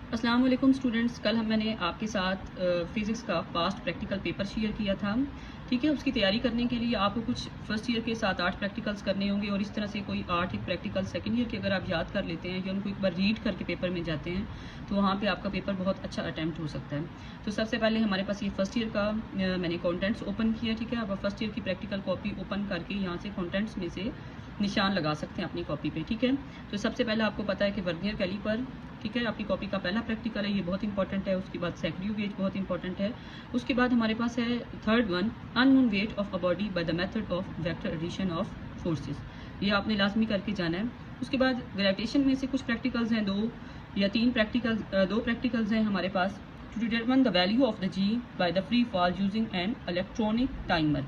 अस्सलाम वालेकुम स्टूडेंट्स। कल मैंने आपके साथ फ़िज़िक्स का पास्ट प्रैक्टिकल पेपर शेयर किया था। ठीक है, उसकी तैयारी करने के लिए आपको कुछ फर्स्ट ईयर के 7-8 प्रैक्टिकल्स करने होंगे और इस तरह से कोई 8 एक प्रैक्टिकल सेकंड ईयर के अगर आप याद कर लेते हैं या उनको एक बार रीड करके पेपर में जाते हैं तो वहाँ पे आपका पेपर बहुत अच्छा अटैम्प्ट हो सकता है। तो सबसे पहले हमारे पास ये फर्स्ट ईयर का मैंने कंटेंट्स ओपन किया। ठीक है, आप फर्स्ट ईयर की प्रैक्टिकल कॉपी ओपन करके यहाँ से कंटेंट्स में से निशान लगा सकते हैं अपनी कॉपी पे। ठीक है, तो सबसे पहले आपको पता है कि वर्नियर कैलिपर, ठीक है, आपकी कॉपी का पहला प्रैक्टिकल है, ये बहुत इंपॉर्टेंट है। उसके बाद सेकेंडरी गेज बहुत इंपॉर्टेंट है। उसके बाद हमारे पास है third one, unknown weight of a body by the method of vector addition of forces. ये आपने लाजमी करके जाना है। उसके बाद ग्रेविटेशन में से कुछ प्रैक्टिकल्स हैं, 2 या 3 दो प्रैक्टिकल्स हैं हमारे पास। To determine the value of the g by the free fall using an electronic timer.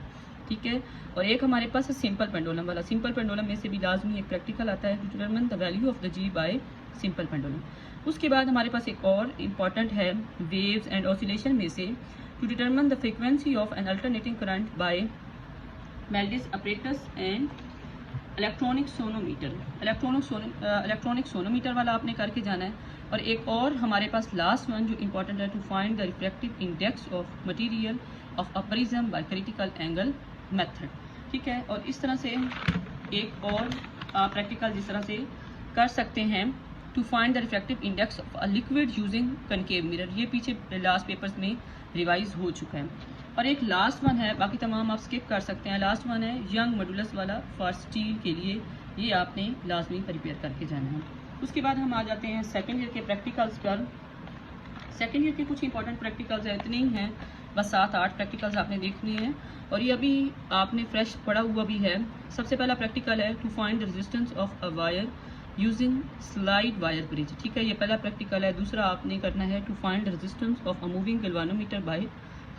ठीक है, और एक हमारे पास है सिंपल पेंडुलम वाला। सिंपल पेंडुलम में से भी लाजमी एक प्रैक्टिकल आता है, to determine the value of the g by simple pendulum. उसके बाद हमारे पास एक और इम्पॉर्टेंट है वेव्स एंड ऑसिलेशन में से, to determine the frequency of an alternating current by Melde's apparatus and electronic sonometer. Electronic sonometer वाला आपने करके जाना है। और एक और हमारे पास लास्ट वन जो इम्पोर्टेंट है, to find the refractive index of material of a prism by critical angle method. ठीक है, और इस तरह से एक और प्रैक्टिकल जिस तरह से कर सकते हैं, to find the refractive index of a liquid using concave mirror. ये पीछे लास्ट पेपर्स में रिवाइज हो चुका है। और एक लास्ट वन है, बाकी तमाम आप स्किप कर सकते हैं। लास्ट वन है यंग मॉडुलस वाला फॉर स्टील के लिए, ये आपने लाजमी प्रिपेयर करके जाना है। उसके बाद हम आ जाते हैं सेकेंड ईयर के प्रैक्टिकल्स पर। सेकेंड ईयर के कुछ इंपॉर्टेंट प्रैक्टिकल्स है, इतने ही हैं, बस 7-8 प्रैक्टिकल्स आपने देखने हैं और ये अभी आपने फ्रेश पढ़ा हुआ भी है। सबसे पहला प्रैक्टिकल है, to find the resistance of a wire using slide wire bridge. ठीक है, ये पहला प्रैक्टिकल है। दूसरा आपने करना है, to find the resistance of a moving galvanometer by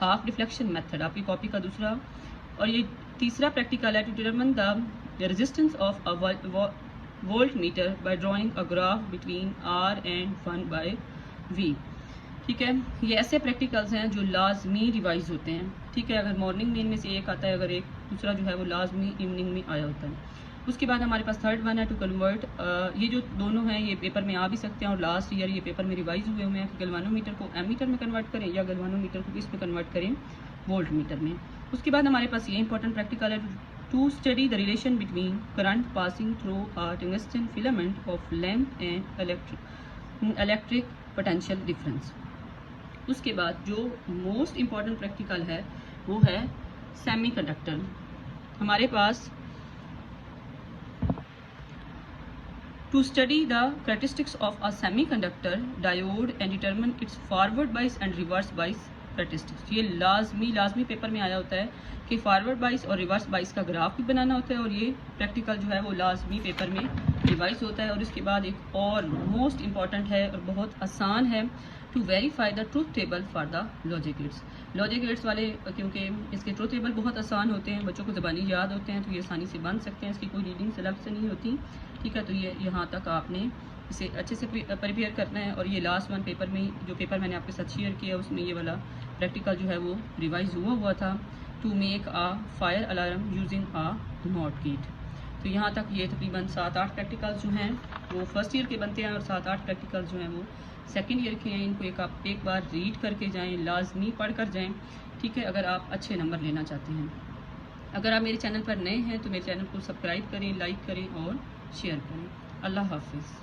half deflection method, आपकी कॉपी का दूसरा। और ये तीसरा प्रैक्टिकल है, to determine the resistance of a voltmeter by drawing a graph between R and 1/v। ठीक है, ये ऐसे प्रैक्टिकल्स हैं जो लाजमी रिवाइज होते हैं। ठीक है, अगर मॉर्निंग में इनमें से एक आता है, अगर एक दूसरा जो है वो लाजमी इवनिंग में आया होता है। उसके बाद हमारे पास थर्ड वन है, टू कन्वर्ट। ये जो दोनों हैं ये पेपर में आ भी सकते हैं और लास्ट ईयर ये पेपर में रिवाइज हुए हुए हैं कि गैल्वानोमीटर को एमीटर में कन्वर्ट करें या गैल्वानोमीटर को किस में कन्वर्ट करें, वोल्ट मीटर में। उसके बाद हमारे पास ये इंपॉर्टेंट प्रैक्टिकल है, to study the relation between current passing through a tungsten filament of length and electric potential difference. उसके बाद जो मोस्ट इम्पॉर्टेंट प्रैक्टिकल है वो है सेमीकंडक्टर। हमारे पास to study the characteristics of a semiconductor diode and determine its forward bias and reverse bias characteristics. ये लाजमी पेपर में आया होता है कि फॉरवर्ड बाइस और रिवर्स बाइस का ग्राफ भी बनाना होता है और ये प्रैक्टिकल जो है वो लाजमी पेपर में रिवाइज होता है। और इसके बाद एक और मोस्ट इम्पॉर्टेंट है और बहुत आसान है, to verify the truth table for the logic gates. Logic gates वाले क्योंकि इसके ट्रूथ टेबल बहुत आसान होते हैं, बच्चों को ज़बानी याद होते हैं तो ये आसानी से बन सकते हैं, इसकी कोई रीडिंग अलग से नहीं होती। ठीक है, तो ये यहाँ तक आपने इसे अच्छे से प्रिपेयर करना है। और ये लास्ट वन पेपर में जो पेपर मैंने आपके साथ शेयर किया उसमें ये वाला प्रैक्टिकल जो है वो रिवाइज हुआ था, to make a fire alarm using a not gate. तो यहाँ तक ये तकरीबन 7-8 प्रैक्टिकल्स जो हैं वो फर्स्ट ईयर के बनते हैं और 7-8 प्रैक्टिकल्स जो हैं वो सेकेंड ईयर के हैं। इनको आप एक बार रीड करके जाएँ, लाजमी पढ़ कर जाएँ। ठीक है, अगर आप अच्छे नंबर लेना चाहते हैं। अगर आप मेरे चैनल पर नए हैं तो मेरे चैनल को सब्सक्राइब करें, लाइक करें और शेयर करें। अल्लाह हाफिज़।